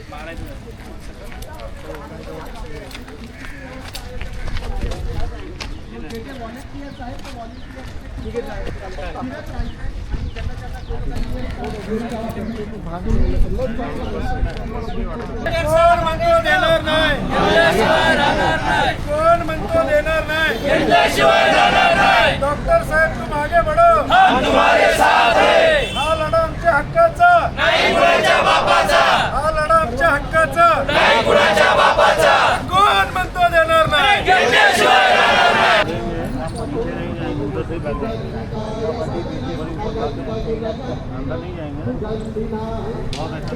कोण म्हणतो देणार नाही, कोण म्हणतो देणार नाही, डॉक्टर साहेब तुम आगे बढ़ो, हम तुम्हारे साथ हैं. हा लढा आमच्या हक्काचा नाही, कुणाच्या बापाचा. हा लढा आमच्या हक्काचा नाही, कुणाच्या बापाचा. कोण म्हणतो देणार नाही, अंदर नहीं जाएंगे. बहुत अच्छा.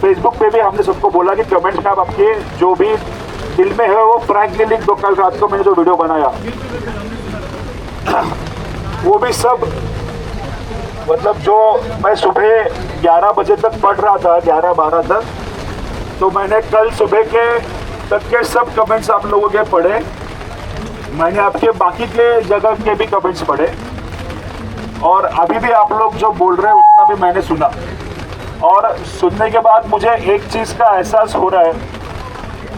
फेसबुक पे भी हमने सबको बोला कि कमेंट्स में आप आपके जो भी दिल में है वो फ्रैंकली लिख दो. कल रात को मैंने जो वीडियो बनाया वो भी सब मतलब जो मैं सुबह 11 बजे तक पढ़ रहा था 11-12 तक, तो मैंने कल सुबह के तक के सब कमेंट्स आप लोगों के पढ़े. मैंने आपके बाकी के जगह के भी कमेंट्स पढ़े और अभी भी आप लोग जो बोल रहे हैं उतना भी मैंने सुना. और सुनने के बाद मुझे एक चीज़ का एहसास हो रहा है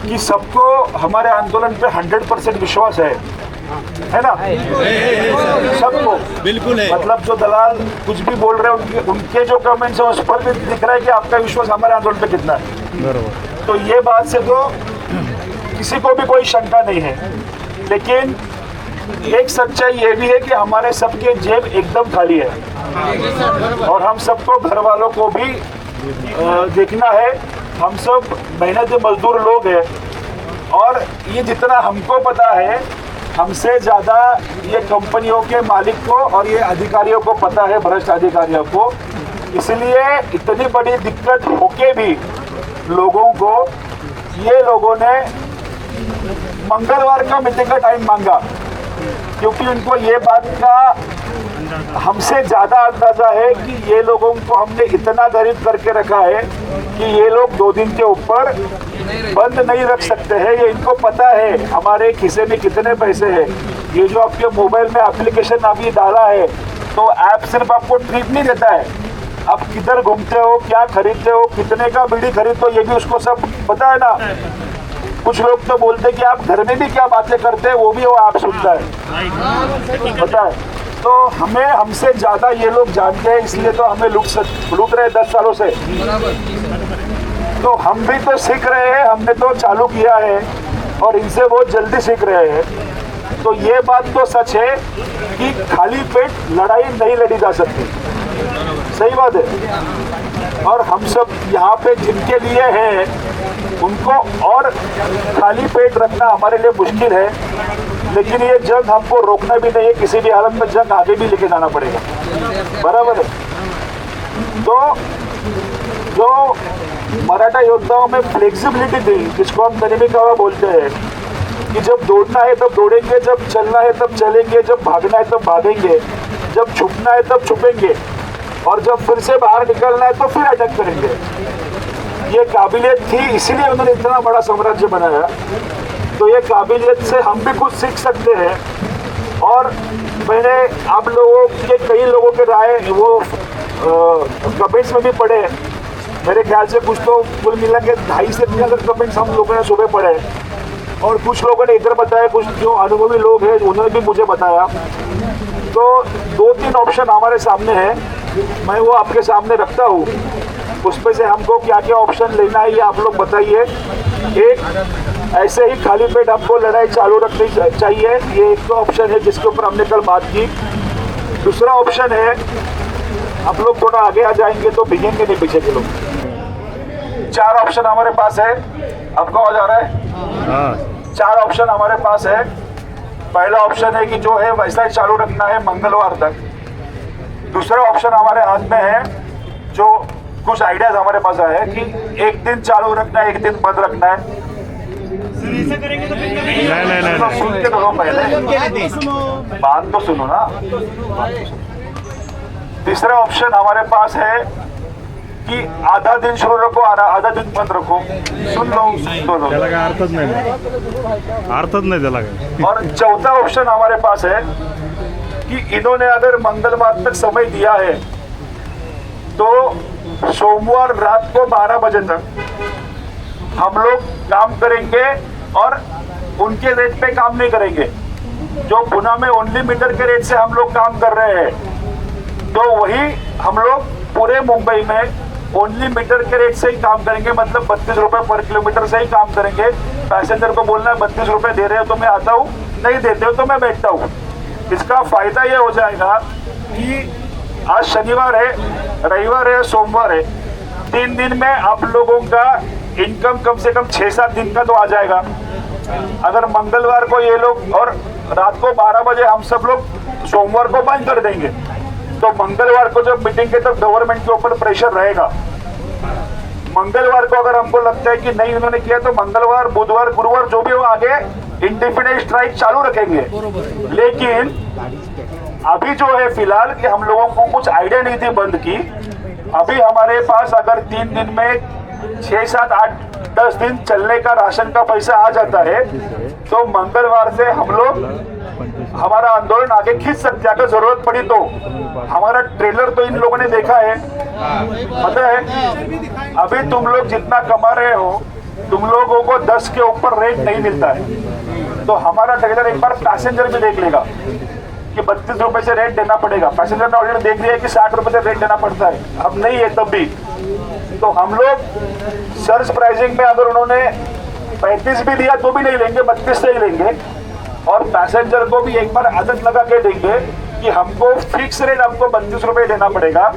कि सबको हमारे आंदोलन पे 100% विश्वास है ना? सबको बिल्कुल है. मतलब जो दलाल कुछ भी बोल रहे हैं उनके जो कमेंट्स हैं उस पर भी दिख रहा है कि आपका विश्वास हमारे आंदोलन पे कितना है. तो ये बात से तो किसी को भी कोई शंका नहीं है. लेकिन एक सच्चाई ये भी है कि हमारे सबके जेब एकदम खाली है और हम सबको घर वालों को भी देखना है. हम सब मेहनती मजदूर लोग हैं और ये जितना हमको पता है हमसे ज़्यादा ये कंपनियों के मालिक को और ये अधिकारियों को पता है, भ्रष्ट अधिकारियों को. इसलिए इतनी बड़ी दिक्कत होके भी लोगों को ये लोगों ने मंगलवार का मीटिंग का टाइम मांगा क्योंकि उनको ये बात का हमसे ज़्यादा अंदाज़ा है कि ये लोगों को हमने इतना गरीब करके रखा है कि ये लोग 2 दिन के ऊपर बंद नहीं रख सकते हैं। ये इनको पता है हमारे खिसे में कितने पैसे हैं। ये जो आपके मोबाइल में एप्लीकेशन अभी डाला है तो ऐप सिर्फ आपको ट्रिप नहीं देता है, आप किधर घूमते हो, क्या खरीदते हो, कितने का बीड़ी खरीदते हो, ये भी उसको सब पता है ना। कुछ लोग तो बोलते हैं कि आप घर में भी क्या बातें करते हैं वो भी वो ऐप सुनता है, पता है। तो हमें हमसे ज़्यादा ये लोग जानते हैं, इसलिए तो हमें लूट रहे 10 सालों से। तो हम भी तो सीख रहे हैं, हमने तो चालू किया है और इनसे बहुत जल्दी सीख रहे हैं। तो ये बात तो सच है कि खाली पेट लड़ाई नहीं लड़ी जा सकती, सही बात है। और हम सब यहाँ पे जिनके लिए हैं उनको और खाली पेट रखना हमारे लिए मुश्किल है, लेकिन ये जंग हमको रोकना भी नहीं है, किसी भी हालत में जंग आगे भी लेके जाना पड़ेगा, बराबर है। तो जो मराठा योद्धाओं में फ्लेक्सिबिलिटी थी, जिसको हम गनिमी कावा बोलते हैं, कि जब दौड़ना है तब दौड़ेंगे, जब चलना है तब चलेंगे, जब भागना है तब भागेंगे, जब छुपना है तब छुपेंगे, और जब फिर से बाहर निकलना है तो फिर अटैक करेंगे। ये काबिलियत थी, इसीलिए उन्होंने इतना बड़ा साम्राज्य बनाया। तो ये काबिलियत से हम भी कुछ सीख सकते हैं। और मैंने आप लोगों के कई लोगों के राय वो कमेंट्स में भी पढ़े, मेरे ख्याल से कुछ तो कुल मिला के 250 से 3,000 कमेंट्स हम लोगों ने सुबह पढ़े। और कुछ लोगों ने इधर बताया, कुछ जो अनुभवी लोग हैं उन्होंने भी मुझे बताया। तो 2-3 ऑप्शन हमारे सामने है, मैं वो आपके सामने रखता हूँ। उसमें से हमको क्या क्या ऑप्शन लेना है ये आप लोग बताइए। एक, ऐसे ही खाली पेट हमको लड़ाई चालू रखनी चाहिए, ये एक तो ऑप्शन है जिसके ऊपर हमने कल बात की। दूसरा ऑप्शन है, आप लोग थोड़ा आगे आ जाएंगे तो भिगेंगे नहीं पीछे के लोग। 4 ऑप्शन हमारे पास है, आपको आवाज आ रहा है? 4 ऑप्शन हमारे पास है। पहला ऑप्शन है कि जो है वैसा ही चालू रखना है मंगलवार तक। दूसरा ऑप्शन हमारे हाथ में है, जो कुछ आइडियाज हमारे पास आए हैं कि एक दिन चालू रखना है, एक दिन बंद रखना है। नहीं, तो सुन के तो पहले बात तो सुनो ना। तीसरा ऑप्शन हमारे पास है कि आधा दिन शुरू रखो, आधा दिन बंद रखो। सुन लो, अर्थच नाही त्याला। और चौथा ऑप्शन हमारे पास है कि इन्होंने अगर मंगलवार तक समय दिया है तो सोमवार रात को 12 बजे तक हम लोग काम करेंगे और उनके रेट पे काम नहीं करेंगे। जो पुणे में ओनली मीटर के रेट से हम लोग काम कर रहे हैं, तो वही हम लोग पूरे मुंबई में ओनली मीटर के रेट से ही काम करेंगे। मतलब 32 रुपए पर किलोमीटर से ही काम करेंगे। पैसेंजर को बोलना है 32 रुपए दे रहे हो तो मैं आता हूँ, नहीं देते हो तो मैं बैठता हूँ। इसका फायदा ये हो जाएगा कि आज शनिवार है, रविवार है, सोमवार है, 3 दिन में आप लोगों का इनकम कम से कम 6-7 दिन का तो आ जाएगा। अगर मंगलवार को ये लोग और रात को 12 बजे हम सब लोग सोमवार को बंद कर देंगे, तो मंगलवार को जब मीटिंग के तब गवर्नमेंट के ऊपर प्रेशर रहेगा। मंगलवार को अगर हमको लगता है कि नहीं उन्होंने किया, तो मंगलवार, बुधवार, गुरुवार जो भी हो आगे इंडेफिनिट स्ट्राइक चालू रखेंगे। लेकिन अभी जो है फिलहाल कि हम लोगों को कुछ आइडिया नहीं थी बंद की। अभी हमारे पास अगर 3 दिन में 6, 7, 8, 10 दिन चलने का राशन का पैसा आ जाता है, तो मंगलवार से हम लोग हमारा आंदोलन आगे खींच सकते हैं। अगर जरूरत पड़ी तो हमारा ट्रेलर तो इन लोगों ने देखा है, पता है। अभी तुम लोग जितना कमा रहे हो, तुम लोगों को 10 के ऊपर रेट नहीं मिलता है। तो हमारा ट्रेलर एक बार पैसेंजर भी देख लेगा कि 32 रुपए से रेट देना पड़ेगा। पैसेंजर ने ऑलरेडी देख लिया है कि 60 रुपए से रेट देना पड़ता है, अब नहीं है तब भी। तो हम लोग सर्च प्राइसिंग में अगर उन्होंने 35 भी दिया तो भी नहीं लेंगे, 32 से ही लेंगे। और पैसेंजर को भी एक बार आदत लगा के देंगे कि हमको फिक्स रेट हमको 32 रुपए देना पड़ेगा।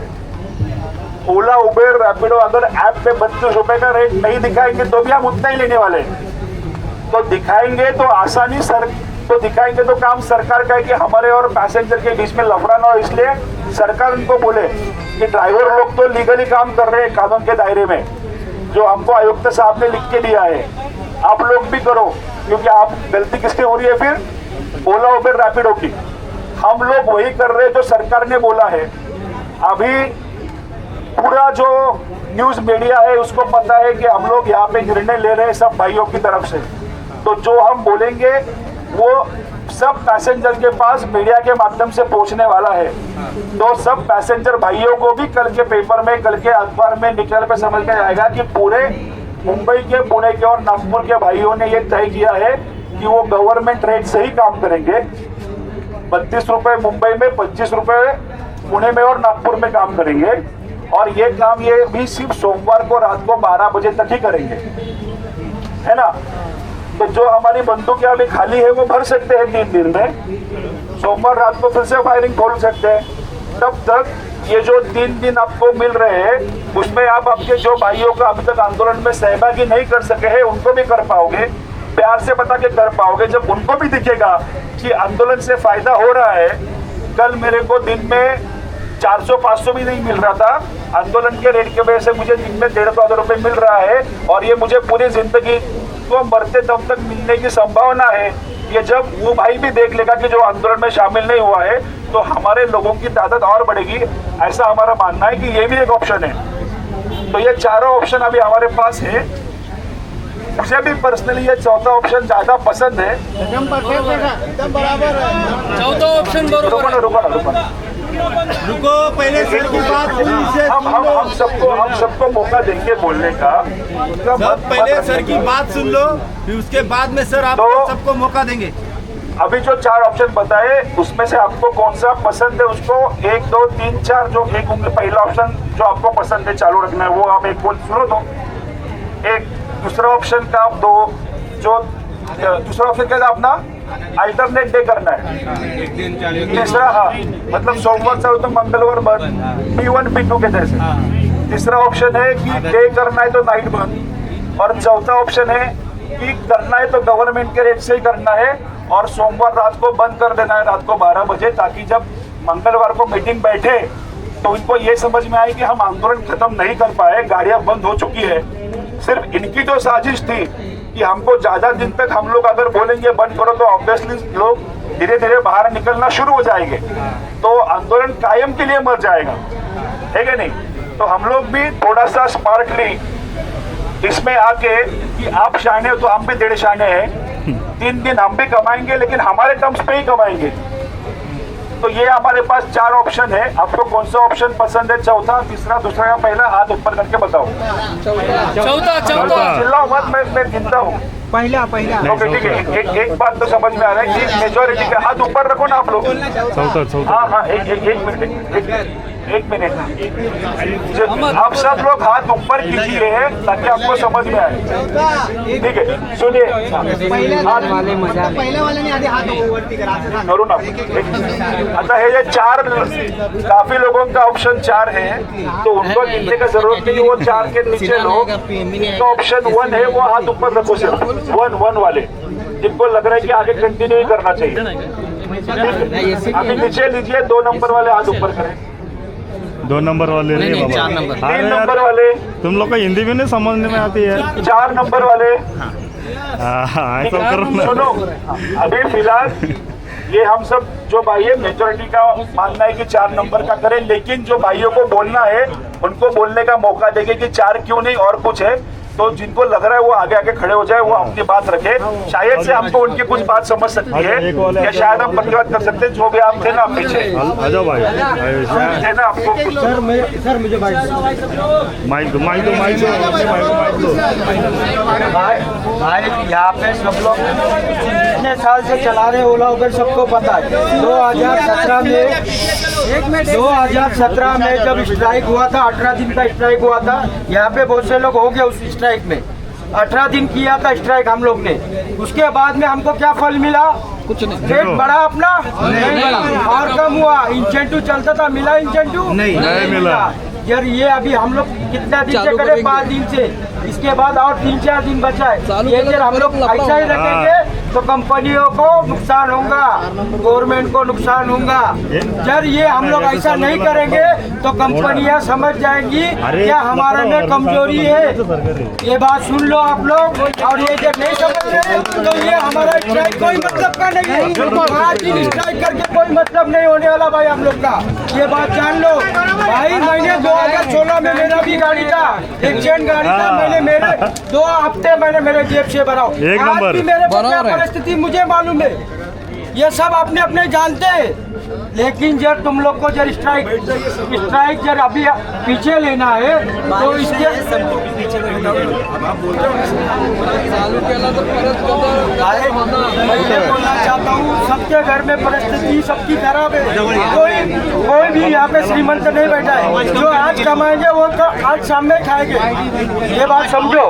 ओला, उबेर, रैपिडो अगर ऐप पे 32 रुपए का रेट नहीं दिखाएंगे तो भी हम उतना ही लेने वाले। तो दिखाएंगे तो आसानी तो दिखाएंगे तो काम सरकार का है कि हमारे और पैसेंजर के बीच में लफड़ा ना हो। इसलिए सरकार उनको बोले कि ड्राइवर लोग तो लीगली काम कर रहे हैं कानून के दायरे में, जो हमको आयुक्त साहब ने लिख के दिया है, आप लोग भी करो। क्योंकि आप गलती किसकी हो रही है फिर? ओला, उबेर, रैपिडो की। हम लोग वही कर रहे हैं जो सरकार ने बोला है। अभी पूरा जो न्यूज मीडिया है उसको पता है कि हम लोग यहाँ पे निर्णय ले रहे हैं सब भाइयों की तरफ से। तो जो हम बोलेंगे वो सब पैसेंजर के पास मीडिया के माध्यम से पहुंचने वाला है। तो सब पैसेंजर भाइयों को भी कल के पेपर में, कल के अखबार में निकल पे समझ में आएगा कि पूरे मुंबई के, पुणे के और नागपुर के भाइयों ने ये तय किया है कि वो गवर्नमेंट रेट से ही काम करेंगे। 32 रुपए मुंबई में, 25 रुपए पुणे में और नागपुर में काम करेंगे। और ये काम ये भी सिर्फ सोमवार को रात को 12 बजे तक ही करेंगे, है ना। तो जो हमारी बंदूकें अभी खाली है वो भर सकते हैं 3 दिन में। सोमवार रात को फिर से फायरिंग खोल सकते हैं। तब तक ये जो 3 दिन आपको मिल रहे हैं उसमें आप आपके जो भाइयों का अभी तक आंदोलन में सहभागी नहीं कर सके हैं उनको भी कर पाओगे, प्यार से बता के कर पाओगे। जब उनको भी दिखेगा कि आंदोलन से फायदा हो रहा है। कल मेरे को दिन में 400-500 भी नहीं मिल रहा था, आंदोलन के रेट की वजह से मुझे दिन में 150 रुपए मिल रहा है और ये मुझे पूरी जिंदगी को मरते दम तक मिलने की संभावना है। ये जब वो भाई भी देख लेगा कि जो आंदोलन में शामिल नहीं हुआ है तो हमारे लोगों की तादाद और बढ़ेगी, ऐसा हमारा मानना है कि ये भी एक ऑप्शन है। तो ये चारों ऑप्शन अभी हमारे पास है। मुझे भी पर्सनली ये चौथा ऑप्शन ज्यादा पसंद है। एकदम बराबर है। चौथा ऑप्शन बरोबर। रुको, पहले सर की बात हम सबको मौका देंगे बोलने का। सब पहले सर की बात सुन लो, फिर उसके बाद में सर आप सबको मौका देंगे। अभी जो 4 ऑप्शन बताए उसमें से आपको कौन सा पसंद है उसको 1, 2, 3, 4 जो एक पहला ऑप्शन जो आपको पसंद है चालू रखना है वो आप एक बोल सुनो दो। एक दूसरा ऑप्शन का आप दो, जो दूसरा ऑप्शन क्या था अपना अल्टरनेट डे करना है। तीसरा हाँ मतलब सोमवार से तो मंगलवार बंद, P1 P2 के जैसे। तीसरा ऑप्शन है कि डे करना है तो नाइट बंद। और चौथा ऑप्शन है कि करना है तो गवर्नमेंट के रेट से ही करना है और सोमवार रात को बंद कर देना है रात को 12 बजे, ताकि जब मंगलवार को मीटिंग बैठे तो इनको ये समझ में आए कि हम आंदोलन खत्म नहीं कर पाए, गाड़ियां बंद हो चुकी है। सिर्फ इनकी जो साजिश थी कि हमको ज्यादा दिन तक हम लोग अगर बोलेंगे बंद करो तो ऑब्वियसली लोग धीरे धीरे बाहर निकलना शुरू हो जाएंगे, तो आंदोलन कायम के लिए मर जाएगा, है क्या नहीं। तो हम लोग भी थोड़ा सा स्मार्टली इसमें आके कि आप शाने हो तो हम भी 1.5 शाने हैं, 3 दिन हम भी कमाएंगे लेकिन हमारे टर्म्स पे ही कमाएंगे। तो ये हमारे पास 4 ऑप्शन है। आपको कौन सा ऑप्शन पसंद है? चौथा, तीसरा, दूसरा या पहला? हाथ ऊपर करके बताओ। चौथा। चिल्लाओ मत, मैं गिनता हूँ। पहला ओके ठीक है। एक बात तो समझ में आ रहा है कि मेजोरिटी का हाथ ऊपर रखो ना आप लोग। हाँ एक मिनट आप सब लोग हाथ ऊपर कीजिए ताकि आपको समझ में आए। ठीक है सुनिए, पहले वाले ने आधे हाथ करो ना। अच्छा है ये 4 काफी लोगों का ऑप्शन 4 है तो उनको गिनने का जरूरत नहीं। वो 4 के नीचे लोग जिनका ऑप्शन 1 है वो हाथ ऊपर रखो, सिर्फ 1 वाले जिनको लग रहा है कि आगे कंटिन्यू ही करना चाहिए। अभी नीचे लीजिए 2 नंबर वाले हाथ ऊपर करें। 2 नंबर वाले नहीं बाबा, 4 नंबर। 3 नंबर वाले, तुम लोग को हिंदी भी नहीं समझने में आती है। 4 नंबर वाले। ऐसा करो ना। सुनो अभी फिलहाल ये हम सब जो भाई है मेजोरिटी का मानना है कि 4 नंबर का करें, लेकिन जो भाइयों को बोलना है उनको बोलने का मौका देंगे कि 4 क्यों नहीं और कुछ है। तो जिनको लग रहा है वो आगे आगे खड़े हो जाए, वो अपनी बात रखे। शायद से हमको उनकी कुछ बात समझ सकती है या शायद हम प्रतिवाद कर सकते हैं। जो भी आप थे ना पीछे आ जाओ भाई, थे ना आपको कुछ सर मुझे माइक दो भाई यहाँ पे सब लोग इतने साल से चला रहे ओला उबर, सबको पता है। 2017 में जब स्ट्राइक हुआ था, 18 दिन का स्ट्राइक हुआ था, यहाँ पे बहुत से लोग हो गए उस स्ट्राइक में। 18 दिन किया था स्ट्राइक हम लोग ने। उसके बाद में हमको क्या फल मिला? कुछ नहीं। रेट बढ़ा अपना नहीं बढ़ा और कम हुआ। इंसेंटिव चलता था, मिला इंसेंटिव नहीं मिला। यार ये अभी हम लोग कितना दिन से करें? 5 दिन से। इसके बाद और 3-4 दिन बचा है। ये हम लोग ऐसा ही रखेंगे तो कंपनियों को नुकसान होगा, गवर्नमेंट को नुकसान होगा। जब ये हम लोग ऐसा नहीं करेंगे तो कंपनियां समझ जाएंगी क्या हमारा में कमजोरी है। ये बात सुन लो आप लोग, और ये जब नहीं समझ रहे तो ये हमारा स्ट्राइक कोई मतलब का नहीं है। आज दिन स्ट्राइक करके कोई मतलब नहीं होने वाला भाई हम लोग का, ये बात जान लो भाई। मैंने 2016 में मेरा भी गाड़ी था, एक्सीडेंट गाड़ी था, मैंने मेरे 2 हफ्ते मैंने मेरे जेब से भरा। एक आज नंबर। भी मेरे को क्या परिस्थिति मुझे मालूम है, ये सब अपने अपने जानते हैं। लेकिन जब तुम लोग को जब स्ट्राइक जब अभी पीछे लेना है तो इसके मैं ये बोलना चाहता हूँ, सबके घर में परिस्थिति सबकी खराब है। कोई भी यहाँ पे श्रीमंत नहीं बैठा है। जो आज कमाएंगे वो तो आज शाम में खाएंगे, ये बात समझो।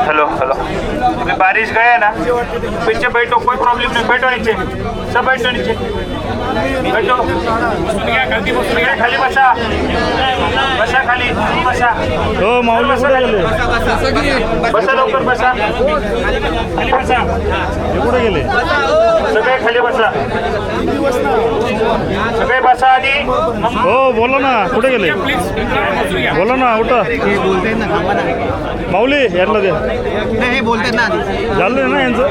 हेलो हेलो, अभी बारिश गया ना, पीछे बैठो, कोई प्रॉब्लम नहीं, बैठो नीचे, सब बैठो नीचे, बैठो। खाली बसा, बसा खाली बसा, हो माऊली कुठे गेले? बसा लवकर बसा, खाली बसा, हे कुठे गेले? सगळे खाली बसा, सगळे बसा आधी। हो बोला ना, कुठे गेले? बोला ना, उठा. माऊली यातला दे. झालं ना यांचं?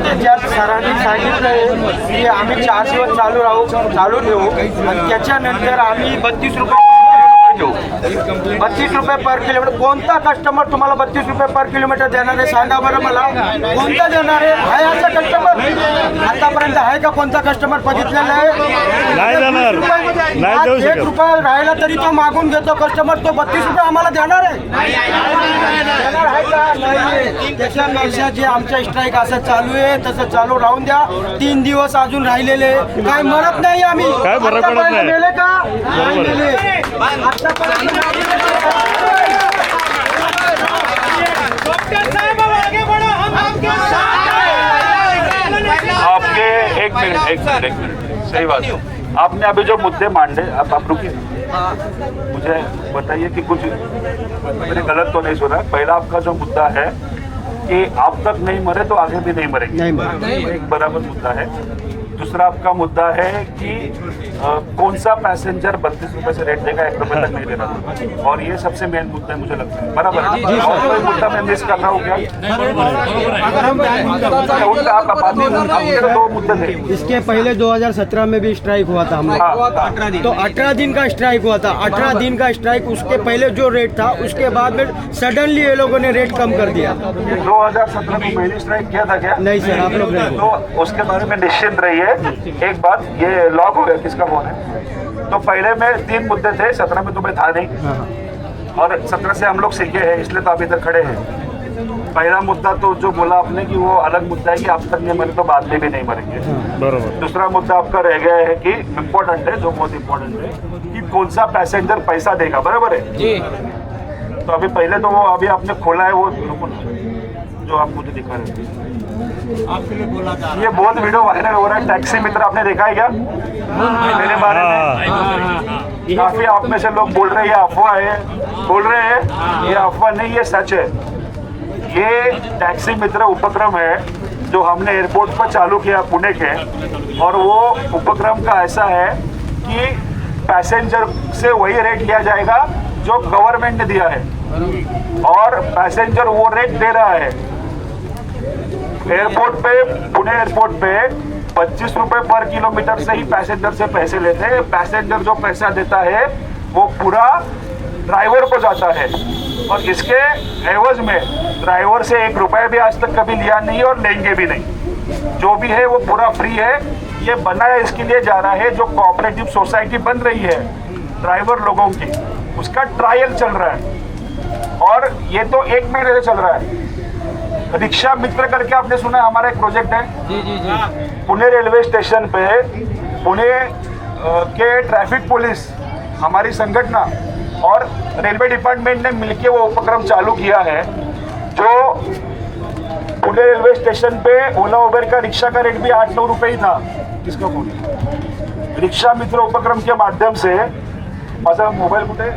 त्याच्यात सरांनी सांगितलं की आम्ही 4 दिवस चालू ठेवू आणि त्याच्यानंतर आम्ही 32 रुपये घेऊ. 32 रुपये पर किलोमीटर. कोणता कस्टमर तुम्हाला 32 रुपये पर किलोमीटर देणार आहे सांगा बरं मला, कोणता देणार आहे असा कस्टमर? आतापर्यंत आहे का कोणता कस्टमर बघितलेला आहे? नाही देणार, नाही देऊ आज शकत. 1 रुपया राहिला तरी तो मागून घेतो कस्टमर, तो 32 रुपये आम्हाला देणार आहे? देणार आहे का? नाही. त्याच्यापेक्षा जे आमचं स्ट्राईक असं चालू आहे तसं चालू राहून द्या. 3 दिवस अजून राहिलेले, काय मरत नाही आम्ही. काय फरक पडत नाही. मेले का? नाही बरोबर. मेले. आतापर्यंत आपके एक मिनट, सही बात। आपने अभी जो मुद्दे मांडे, आप रुकिए, मुझे बताइए कि कुछ मैंने गलत तो नहीं सुना। पहला आपका जो मुद्दा है कि आप तक नहीं मरे तो आगे भी नहीं मरेंगे, एक बराबर मुद्दा है। दूसरा आपका मुद्दा है कि कौन सा पैसेंजर 32 रुपए से रेट देगा, 1 रुपए तक नहीं दे रहा, और ये सबसे मेन मुद्दा है मुझे लगता है, बराबर है। और कोई मुद्दा मैं मिस कर रहा हूँ क्या? उनका आप आपके 2 मुद्दे थे। इसके पहले 2017 में भी स्ट्राइक हुआ था हम लोग, तो 18 दिन का स्ट्राइक हुआ था। 18 दिन का स्ट्राइक, उसके पहले जो रेट था उसके बाद में सडनली ये लोगों ने रेट कम कर दिया। 2017 में पहली स्ट्राइक किया था क्या? नहीं सर, आप लोग नहीं। तो उसके बारे में निश्चिंत रहिए। एक बात, ये लॉक हो गया, किसका फोन है? तो पहले में 3 मुद्दे थे, 17 में तुम्हें था नहीं, और 17 से हम लोग सीखे हैं, इसलिए तो आप इधर खड़े हैं। पहला मुद्दा तो जो बोला आपने कि वो अलग मुद्दा है कि आप तक नहीं मरे तो बाद में भी नहीं मरेंगे, बरोबर. दूसरा मुद्दा आपका रह गया है कि इम्पोर्टेंट है, जो बहुत इम्पोर्टेंट है कि कौन सा पैसेंजर पैसा देगा, बराबर है जी। तो अभी पहले तो वो अभी आपने खोला है वो जो आप मुझे दिखा रहे थे, ये बहुत वीडियो वायरल हो रहा है। टैक्सी मित्र आपने देखा है क्या मेरे बारे में? काफी आप में से लोग बोल रहे हैं ये अफवाह है, बोल रहे हैं ये अफवाह नहीं, ये सच है। ये टैक्सी मित्र उपक्रम है जो हमने एयरपोर्ट पर चालू किया पुणे के, और वो उपक्रम का ऐसा है कि पैसेंजर से वही रेट लिया जाएगा जो गवर्नमेंट ने दिया है, और पैसेंजर वो रेट दे रहा है। एयरपोर्ट पे, पुणे एयरपोर्ट पे 25 रुपए पर किलोमीटर से ही पैसेंजर से पैसे लेते हैं। पैसेंजर जो पैसा देता है वो पूरा ड्राइवर को जाता है, और इसके एवज में ड्राइवर से 1 रुपया भी आज तक कभी लिया नहीं और लेंगे भी नहीं। जो भी है वो पूरा फ्री है। ये बनाया इसके लिए जा रहा है, जो कोऑपरेटिव सोसाइटी बन रही है ड्राइवर लोगों की, उसका ट्रायल चल रहा है, और ये तो 1 महीने से चल रहा है। रिक्शा मित्र करके आपने सुना है, हमारा एक प्रोजेक्ट है जी। पुणे रेलवे स्टेशन पे पुणे के ट्रैफिक पुलिस, हमारी संगठन और रेलवे डिपार्टमेंट ने मिलकर वो उपक्रम चालू किया है, जो पुणे रेलवे स्टेशन पे ओला उबेर का रिक्शा का रेट भी 8-9 रुपए ही था। किसका फोन? रिक्शा मित्र उपक्रम के माध्यम से, माझा मोबाईल कुठे?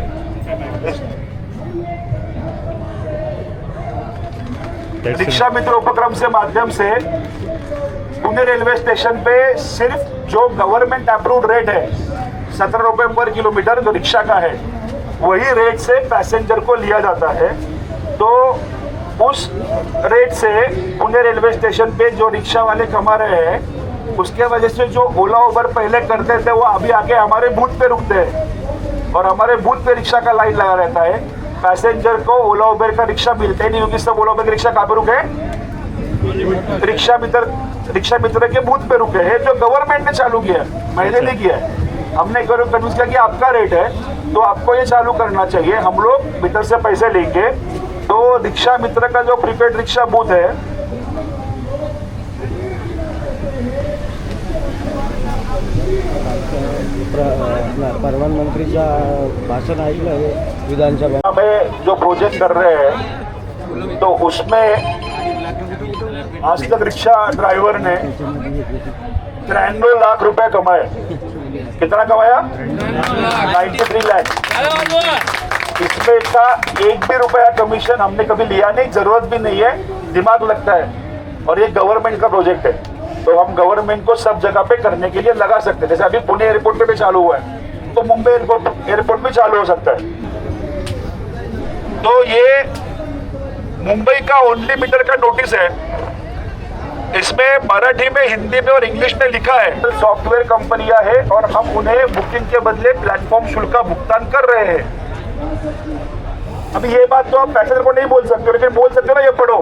रिक्शा मित्र उपक्रम से माध्यम से पुणे रेलवे स्टेशन पे सिर्फ जो गवर्नमेंट अप्रूव्ड रेट है 17 रुपये पर किलोमीटर जो रिक्शा का है, वही रेट से पैसेंजर को लिया जाता है। तो उस रेट से पुणे रेलवे स्टेशन पे जो रिक्शा वाले कमा रहे हैं, उसके वजह से जो ओला उबर पहले करते थे वो अभी आके हमारे बूथ पे रुकते हैं और हमारे बूथ पे रिक्शा का लाइन लगा रहता है। पैसेंजर को ओला उबर का रिक्शा मिलते नहीं, क्योंकि सब ओला उबर के रिक्शा कहाँ पे रुके? रिक्शा मित्र के बूथ पे रुके हैं, जो गवर्नमेंट ने चालू किया है, मैंने नहीं किया है। हमने कन्विंस किया कि आपका रेट है तो आपको ये चालू करना चाहिए, हम लोग मीटर से पैसे लेंगे। तो रिक्शा मित्र का जो प्रीपेड रिक्शा बूथ है, प्रधानमंत्रीचा भाषण ऐकलं आहे विधानसभा में जो प्रोजेक्ट कर रहे हैं, तो उसमें आज तक रिक्शा ड्राइवर ने 93 लाख रुपए कमाए। कितना कमाया? 93 लाख। इसमें का एक भी रुपया कमीशन हमने कभी लिया नहीं, जरूरत भी नहीं है, दिमाग लगता है। और ये गवर्नमेंट का प्रोजेक्ट है, तो हम गवर्नमेंट को सब जगह पे करने के लिए लगा सकते हैं। जैसे अभी पुणे एयरपोर्ट पे भी चालू हुआ है, तो मुंबई एयरपोर्ट भी चालू हो सकता है। तो ये मुंबई का ओनली मीटर का नोटिस है, इसमें मराठी में, हिंदी में और इंग्लिश में लिखा है। सॉफ्टवेयर कंपनियां हैं और हम उन्हें बुकिंग के बदले प्लेटफॉर्म शुल्क का भुगतान कर रहे हैं। अभी ये बात तो आप पैसेंजर को नहीं बोल सकते, लेकिन बोल सकते हो ना, ये पढ़ो।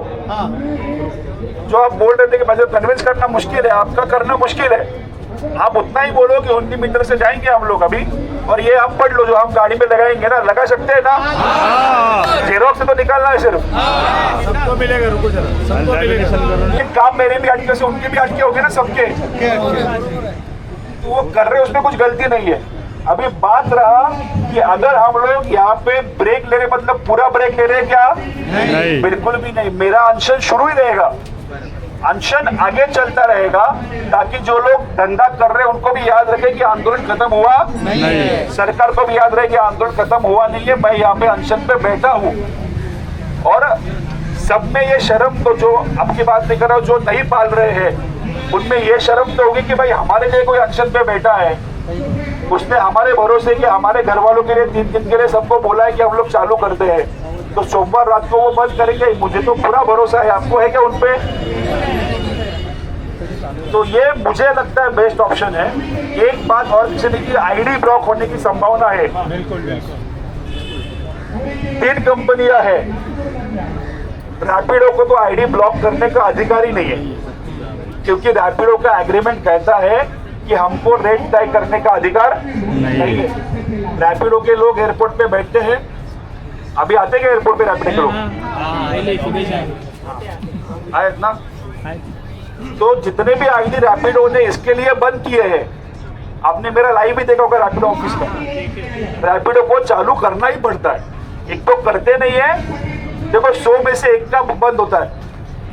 जो आप बोल रहे थे कि पैसेंजर कन्विंस करना मुश्किल है, आपका करना मुश्किल है। आप उतना ही बोलो कि ओनली मीटर से जाएंगे हम लोग अभी, और ये आप पढ़ लो जो हम गाड़ी में लगाएंगे ना, लगा सकते हैं ना, जेरोक्स से तो निकालना है सिर्फ। सबको मिलेगा, रुको जरा, सबको मिलेगा। ये काम मेरे भी अटके से उनके भी अटके होंगे ना सबके, तो वो कर रहे, उसमें कुछ गलती नहीं है। अभी बात रहा कि अगर हम लोग यहाँ पे ब्रेक ले रहे, मतलब पूरा ब्रेक ले रहे क्या? नहीं, बिल्कुल भी नहीं। मेरा अनशन शुरू ही रहेगा, अनशन आगे चलता रहेगा, ताकि जो लोग धंधा कर रहे हैं उनको भी याद रखे कि आंदोलन खत्म हुआ नहीं, सरकार को भी याद रहे कि आंदोलन खत्म हुआ नहीं है। मैं यहाँ पे अनशन पे बैठा हूँ, और सब में ये शर्म, तो जो आपकी बात नहीं कर रहा हूँ, जो नहीं पाल रहे हैं उनमें ये शर्म तो होगी कि भाई हमारे लिए कोई अनशन पे बैठा है, उसने हमारे भरोसे कि हमारे घर वालों के लिए 3 दिन के लिए सबको बोला है कि हम लोग चालू करते हैं, तो सोमवार रात को वो बंद करेंगे। मुझे तो पूरा भरोसा है, आपको है क्या उन पे? तो ये मुझे लगता है बेस्ट ऑप्शन है। एक बात और कि आईडी ब्लॉक होने की संभावना है। 3 कंपनियां हैं, रैपिडो को तो आईडी ब्लॉक करने का अधिकार ही नहीं है, क्योंकि रैपिडो का एग्रीमेंट कहता है कि हमको रेट तय करने का अधिकार नहीं है। रैपिडो के लोग एयरपोर्ट पे बैठते हैं, अभी आते हैं एयरपोर्ट पे रैपिडो के लोग आए ना, तो जितने भी आईडी रैपिडो ने इसके लिए बंद किए हैं, आपने मेरा लाइव भी देखा होगा रैपिडो ऑफिस का, रैपिडो को चालू करना ही पड़ता है। एक तो करते नहीं है, देखो 100 में से 1 का बंद होता है।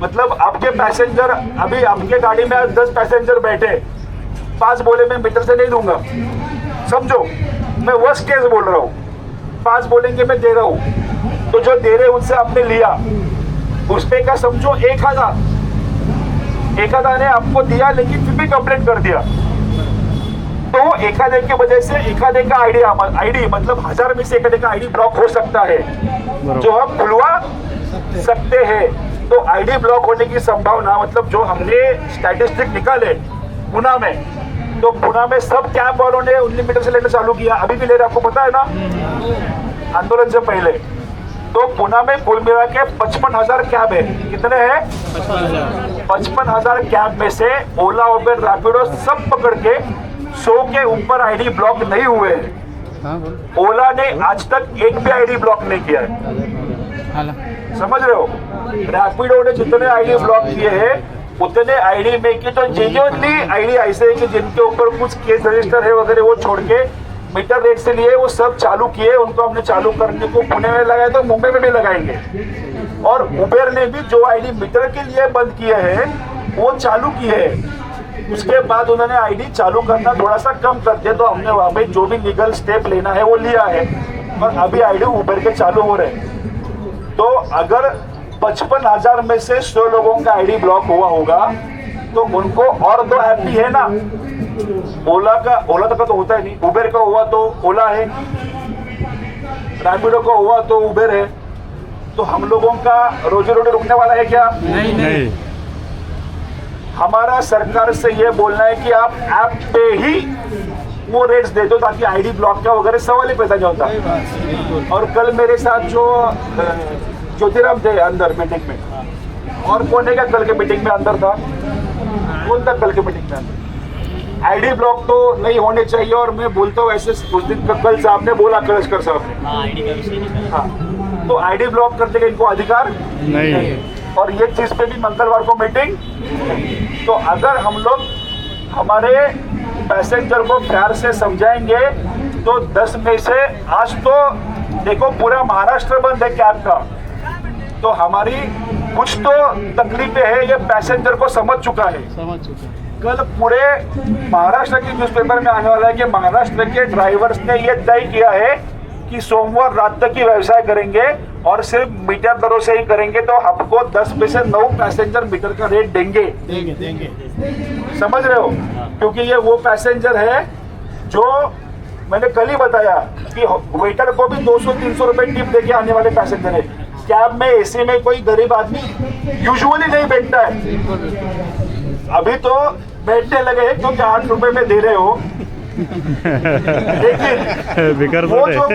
मतलब आपके पैसेंजर, अभी आपके गाड़ी में 10 पैसेंजर बैठे, 5 बोले मैं मीटर से नहीं दूंगा, समझो मैं वर्स्ट केस बोल रहा हूँ, 5 बोलेंगे मैं दे रहा हूँ, तो जो दे रहे उनसे आपने लिया, उसपे का समझो 1,000 ने आपको दिया, लेकिन फिर भी कंप्लेंट कर दिया, तो 1,000 की वजह से 1,000 का आईडी मतलब 1000 में से 1,000 का आईडी ब्लॉक हो सकता है, जो हम खुलवा सकते हैं। तो आईडी ब्लॉक होने की संभावना, मतलब जो हमने स्टैटिस्टिक निकाले पुणे में, तो पुणे में सब कैब वालों ने 19 मीटर से लेना चालू किया, अभी भी ले रहे, आपको पता है ना, आंदोलन से पहले। तो पुणे में कुल मिला के 55,000 कैब है। कितने हैं? 55,000 कैब में से ओला, उबर, रैपिडो सब पकड़ के 100 के ऊपर आईडी ब्लॉक नहीं हुए हैं। ओला ने आज तक एक भी आईडी ब्लॉक नहीं किया है, समझ रहे हो? रैपिडो ने जितने आईडी ब्लॉक किए हैं, उतने आईडी में की तो जेन्युइनली आईडी ऐसे है कि जिनके ऊपर कुछ केस रजिस्टर है वगैरह, वो छोड़ के मीटर रेट से लिए वो सब चालू किए। उनको हमने चालू करने को पुणे में लगाया, तो मुंबई में भी लगाएंगे। और उबेर ने भी जो आईडी मीटर के लिए बंद किए हैं वो चालू किए हैं। उसके बाद उन्होंने आईडी चालू करना थोड़ा सा कम कर दिया, तो हमने वहाँ पे जो भी लीगल स्टेप लेना है वो लिया है, और अभी आईडी उबेर के चालू हो रहे हैं। तो अगर 55,000 में से 100 लोगों का आईडी ब्लॉक हुआ होगा, तो उनको और 2 ऐप भी है ना। ओला तक तो होता है नहीं, उबेर का हुआ तो ओला है, रैपिडो का हुआ तो उबेर है। तो हम लोगों का रोजी रोटी रुकने वाला है क्या? नहीं। हमारा सरकार से ये बोलना है कि आप ऐप पे ही वो रेट्स दे दो, ताकि आईडी ब्लॉक का वगैरह सवाल ही पैदा नहीं होता। और कल मेरे साथ जो ज्योतिराम थे अंदर मीटिंग में, और कौन है क्या कल के मीटिंग में अंदर था? कौन था कल के मीटिंग में अंदर? आईडी ब्लॉक तो नहीं होने चाहिए। और मैं बोलता हूँ ऐसे, उस दिन कल साहब ने बोला, कलेश्कर साहब ने, हाँ, तो आईडी ब्लॉक करने का इनको अधिकार नहीं। और ये चीज पे भी मंगलवार को मीटिंग। तो अगर हम लोग हमारे पैसेंजर को प्यार से समझाएंगे तो 10 मई से, आज तो देखो पूरा महाराष्ट्र बंद है कैब का, तो हमारी कुछ तो तकलीफें है, ये पैसेंजर को समझ चुका है। कल पूरे महाराष्ट्र की न्यूज़पेपर में आने वाला है कि महाराष्ट्र के ड्राइवर्स ने ये तय किया है कि सोमवार रात तक ही व्यवसाय करेंगे और सिर्फ मीटर दरों से ही करेंगे। तो हमको 10 में से 9 पैसेंजर मीटर का रेट देंगे। समझ रहे हो? क्योंकि ये वो पैसेंजर है जो मैंने कल ही बताया कि वेटर को भी 200-300 रुपए टिप देके आने वाले पैसेंजर है। कैब में एसी में कोई गरीब आदमी यूजुअली नहीं बैठता है। अभी तो बैठने लगे हैं क्योंकि 8 रुपए में दे रहे हो। लेकिन वो जो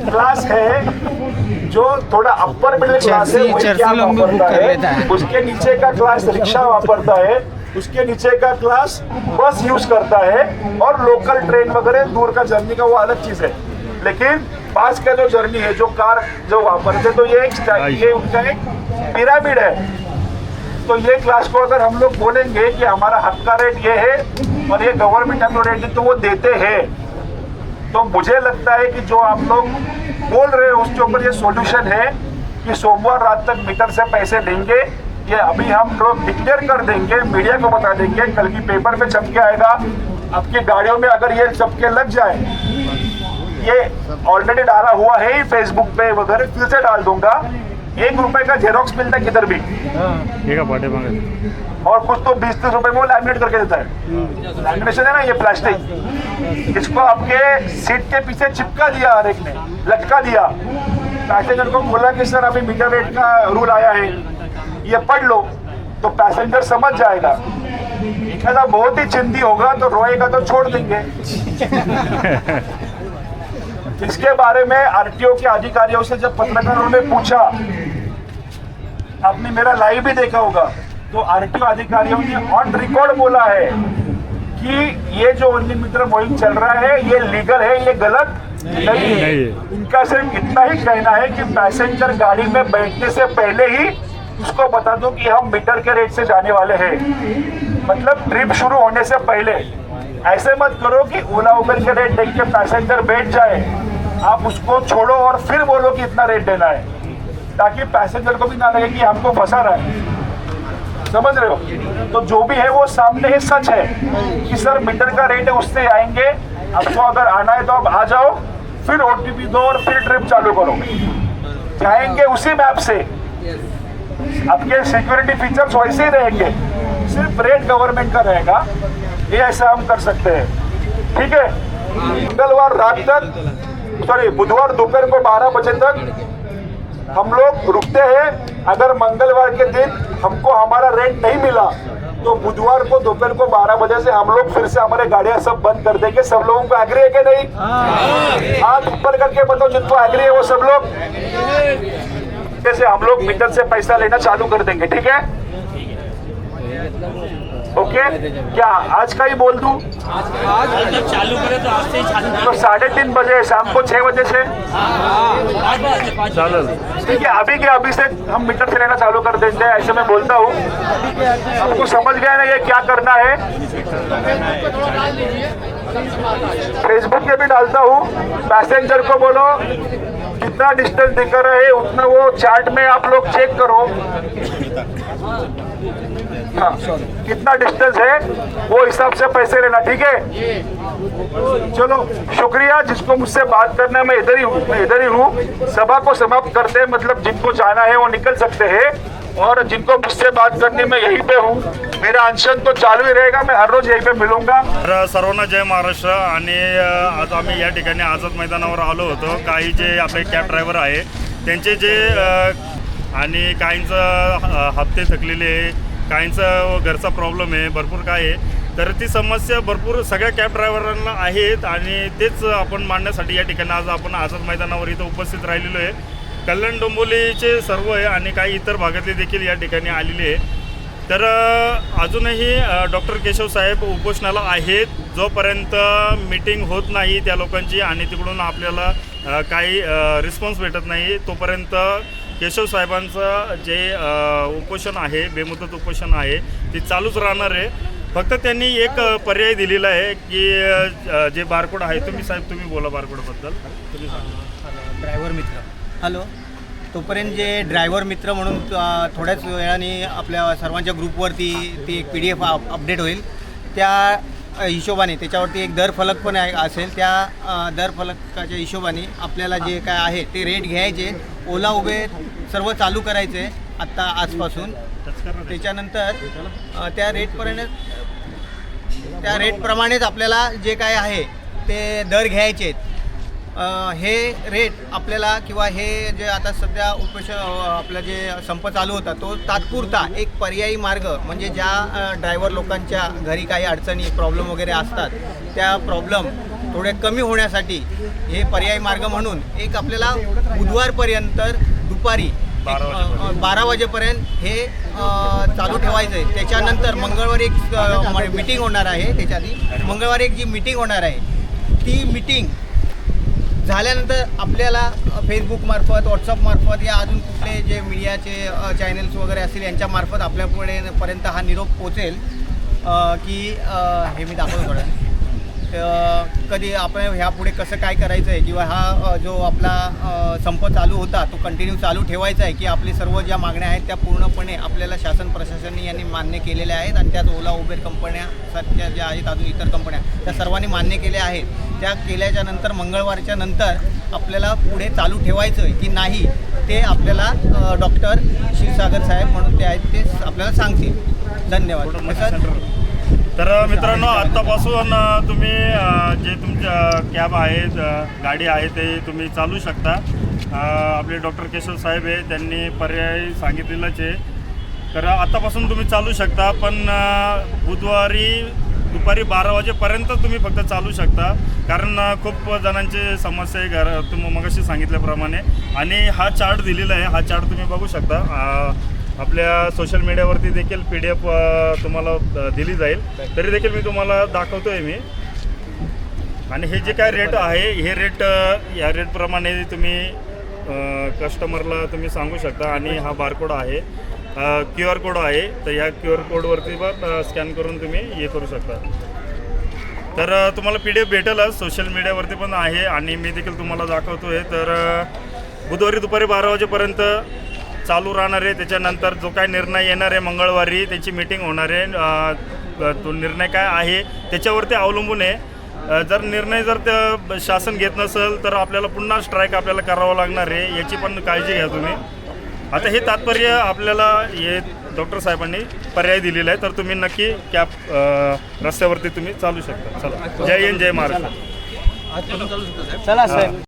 क्लास है, जो थोड़ा अपर मिडिल क्लास है, वही क्या वापरता है। उसके नीचे का क्लास रिक्शा वापरता है, उसके नीचे का क्लास बस यूज करता है, और लोकल ट्रेन वगैरह दूर का जर्नी का वो अलग चीज है। लेकिन पास का जो जर्नी है, जो कार जो वापरते, तो ये उनका एक पिरामिड है। तो ये क्लास को अगर हम लोग बोलेंगे कि हमारा हक का रेट ये है और ये गवर्नमेंट हम लोग रेट तो वो देते हैं, तो मुझे लगता है कि जो आप लोग बोल रहे हैं उसके ऊपर ये सॉल्यूशन है कि सोमवार रात तक मीटर से पैसे लेंगे। ये अभी हम लोग डिक्लेयर कर देंगे, मीडिया को बता देंगे, कल की पेपर पे छप के आएगा। आपकी गाड़ियों में अगर ये छपके लग जाए, ये ऑलरेडी डाला हुआ है ही फेसबुक पे वगैरह, फिर से डाल दूंगा। 1 रुपए का जेरोक्स मिलता है किधर भी, और कुछ तो 20-30 रुपए में वो लैमिनेट करके देता है। लैमिनेशन है ना, ये प्लास्टिक, इसको आपके सीट के पीछे चिपका दिया, हर एक ने लटका दिया। पैसेंजर को बोला कि सर अभी मीटर रेट का रूल आया है, ये पढ़ लो, तो पैसेंजर समझ जाएगा। ऐसा बहुत ही चिंती होगा तो रोएगा तो छोड़ देंगे। इसके बारे में आरटीओ के अधिकारियों से जब पत्रकारों ने पूछा, आपने मेरा लाइव भी देखा होगा, तो आरटीओ अधिकारियों ने ऑन रिकॉर्ड बोला है कि ये जो वंदे मित्र मुहिम चल रहा है ये लीगल है, ये गलत नहीं है। इनका सिर्फ इतना ही कहना है कि पैसेंजर गाड़ी में बैठने से पहले ही उसको बता दो कि हम मीटर के रेट से जाने वाले हैं, मतलब ट्रिप शुरू होने से पहले। ऐसे मत करो कि ओला उबर के रेट देख के पैसेंजर बैठ जाए, आप उसको छोड़ो और फिर बोलो कि इतना रेट देना है, ताकि पैसेंजर को भी ना लगे कि हमको फंसा रहा है। समझ रहे हो? तो जो भी है वो सामने ही सच है कि सर मीटर का रेट है, उससे आएंगे। आपको अगर आना है तो आप आ जाओ, फिर ओटीपी दो और फिर ट्रिप चालू करो, जाएंगे उसी मैप से। आपके सिक्योरिटी फीचर्स वैसे ही रहेंगे, सिर्फ रेट गवर्नमेंट का रहेगा। ये ऐसा हम कर सकते हैं, ठीक है? मंगलवार रात तक, सॉरी बुधवार दोपहर को 12 बजे तक हम लोग रुकते हैं। अगर मंगलवार के दिन हमको हमारा रेंट नहीं मिला तो बुधवार को दोपहर को 12 बजे से हम लोग फिर से हमारे गाड़ियां सब बंद कर देंगे। सब लोगों को एग्री है कि नहीं? हाथ ऊपर करके बताओ जिनको एग्री है वो सब लोग। जैसे हम लोग मीटर से पैसा लेना चालू कर देंगे, ठीक है? ओके, क्या आज का ही बोल दूं? आज जब चालू करें तो आज से ही चालू तो 3:30 बजे शाम को 6 बजे से, ठीक है? अभी के अभी से हम मीटर से लेना चालू कर देते हैं, ऐसे मैं बोलता हूँ। आपको समझ गया ना ये क्या करना है? फेसबुक पे भी डालता हूँ, पैसेंजर को बोलो कितना डिस्टेंस दिख रहा है उतना वो चार्ट में आप लोग चेक करो। हाँ, कितना डिस्टेंस है वो हिसाब से पैसे लेना, ठीक है? चलो शुक्रिया। जिसको मुझसे बात करना है मैं इधर ही हूँ। सभा को समाप्त करते हैं, मतलब जिनको जाना है वो निकल सकते हैं। और जिनको मुझसे बात करनी मैं यहीं पे हूँ, मेरा अनशन तो चालू ही रहेगा, मैं हर रोज यहीं पे मिलूंगा। तर सर्वांना जय महाराष्ट्र। आणि आज आम्ही या ठिकाणी आझाद मैदानावर आलो होतो। काही जे आपले कॅब ड्रायव्हर आहे त्यांचे जे आणि काहींचं हप्ते थकलेले आहे, काहींचं घरचा प्रॉब्लेम आहे, भरपूर काय आहे, तर ती समस्या भरपूर सगळ्या कॅब ड्रायव्हरांना आहेत आणि तेच आपण मांडण्यासाठी या ठिकाणी आज आपण आझाद मैदानावर इथं उपस्थित राहिलेलो आहे। कल्याण डोंबिवलीचे सर्व आहे आणि काही इतर भागातले देखील या ठिकाणी आलेले आहे। तर अजूनही डॉक्टर केशव साहेब उपोषणाला आहेत, जोपर्यंत मीटिंग होत नाही त्या लोकांची आणि तिकडून आपल्याला काही रिस्पॉन्स भेटत नाही तोपर्यंत केशव साहेबांचं जे उपोषण आहे, बेमुदत उपोषण आहे, ते चालूच राहणार आहे। फक्त त्यांनी एक पर्याय दिलेला आहे की जे बारकोड आहे, तुम्ही बोला बारकोडबद्दल, तुम्ही सांगा। ड्रायव्हर मित्र हॅलो, तोपर्यंत जे ड्रायव्हर मित्र म्हणून थोड्याच वेळाने आपल्या सर्वांच्या ग्रुपवरती ती एक PDF अपडेट होईल, त्या हिशोबाने त्याच्यावरती एक दर फलक पण असेल, त्या दर फलकाच्या हिशोबाने आपल्याला जे काय आहे ते रेट घ्यायचे, ओला उबेर सर्व चालू करायचे आत्ता आजपासून। त्याच्यानंतर त्या रेटप्रमाणेच आपल्याला जे काय आहे ते दर घ्यायचे। हे रेट आपल्याला किंवा हे जे आता सध्या आपला जे संप चालू होता तो तात्पुरता एक पर्यायी मार्ग, म्हणजे ज्या ड्रायव्हर लोकांच्या घरी काही अडचणी प्रॉब्लेम वगैरे असतात त्या प्रॉब्लेम थोडे कमी होण्यासाठी हे पर्यायी मार्ग म्हणून एक आपल्याला बुधवारपर्यंत दुपारी 12 वाजेपर्यंत हे चालू ठेवायचं आहे। त्याच्यानंतर मंगळवारी एक मीटिंग होणार आहे, त्याच्या आधी मंगळवारी एक जी मीटिंग होणार आहे ती मीटिंग झाल्यानंतर आपल्याला फेसबुकमार्फत, व्हॉट्सअपमार्फत या अजून कुठले जे मीडियाचे चॅनल्स वगैरे असतील यांच्यामार्फत आपल्यापर्यंत हा निरोप पोचेल की हे मी दाखवतो थोडं कधी आपण ह्यापुढे कसं काय करायचं आहे किंवा हा जो आपला संप चालू होता तो कंटिन्यू चालू ठेवायचा आहे की आपली सर्व ज्या मागण्या आहेत त्या पूर्णपणे आपल्याला शासन प्रशासनाने यांनी मान्य केलेल्या आहेत आणि त्यात ओला उबेर कंपन्यासारख्या ज्या आहेत अजून इतर कंपन्या त्या सर्वांनी मान्य केल्या आहेत। त्या केल्याच्या नंतर मंगळवारच्या नंतर आपल्याला पुढे चालू ठेवायचं आहे की नाही ते आपल्याला डॉक्टर क्षीरसागर साहेब म्हणून ते आहेत ते आपल्याला सांगतील। धन्यवाद। तर मित्रांनो, आत्तापासून तुम्ही जे तुमच्या कॅब आहेत, गाडी आहे ते तुम्ही चालू शकता। आपले डॉक्टर केशव साहेब आहे, त्यांनी पर्याय सांगितलेलाच आहे, तर आत्तापासून तुम्ही चालू शकता। पण बुधवारी दुपारी 12 वाजेपर्यंत तुम्ही फक्त चालू शकता, कारण खूप जणांची समस्या आहे तुम्ही मगाशी सांगितल्याप्रमाणे। आणि हा चार्ट दिलेला आहे, हा चार्ट तुम्ही बघू शकता, आपल्या सोशल मीडियावरती देखील PDF तुम्हाला दिली जाईल, तरी देखील मी तुम्हाला दाखवतो आहे मी। आणि हे जे काय रेट आहे हे रेट या रेटप्रमाणे तुम्ही कस्टमरला तुम्ही सांगू शकता। आणि हा बारकोड आहे, QR कोड आहे, तर ह्या QR कोडवरती पण स्कॅन करून तुम्ही हे करू शकता। तर तुम्हाला PDF भेटेलच, सोशल मीडियावरती पण आहे आणि मी देखील तुम्हाला दाखवतो आहे। तर बुधवारी दुपारी 12 वाजेपर्यंत चालू राहणार आहे। त्याच्यानंतर जो काय निर्णय येणार आहे मंगळवारी त्याची मीटिंग होणार आहे, तो निर्णय काय आहे त्याच्यावरती अवलंबून आहे। जर निर्णय जर शासन घेत नसेल तर आपल्याला पुन्हा स्ट्राईक आपल्याला करावं लागणार आहे, याची पण काळजी घ्या तुम्ही। आता हे तात्पर्य आपल्याला हे डॉक्टर साहेबांनी पर्याय दिलेला आहे, तर तुम्ही नक्की कॅब रस्त्यावरती तुम्ही चालू शकता। चला, जय हिंद, जय महाराष्ट्र। चला साहेब।